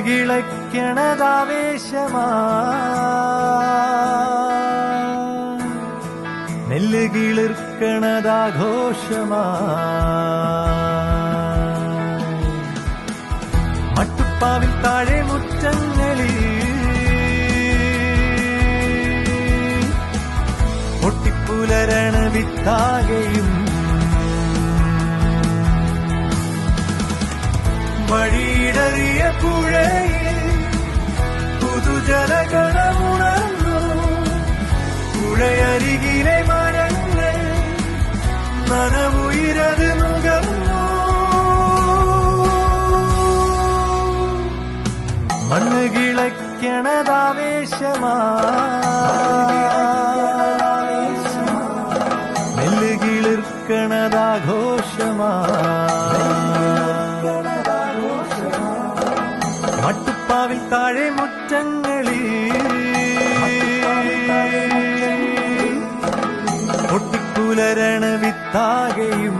നെല്ലുകിളയ്ക്കണതാവേശമാ നെല്ലുകിളിർക്കണതാഘോഷമാ മട്ടുപ്പാവിൽ താഴെ മുറ്റങ്ങളിൽ പൊട്ടിപ്പുലരണ വിത്താകെയും വഴിയിടറിയ പുഴയിൽ പുതുജലഗണമുണർന്നു പുഴയരികിലെ മരങ്ങൾ നനവുയിരത് നുകർന്നു മണ്ണ് കിളയ്ക്കണതാവേശമാ നെല്ല് കിളിർക്കണതാഘോഷമാ മട്ടുപ്പാവിൽ താഴെ മുറ്റങ്ങളിൽ പൊട്ടിപ്പുലരണ വിത്താകെയും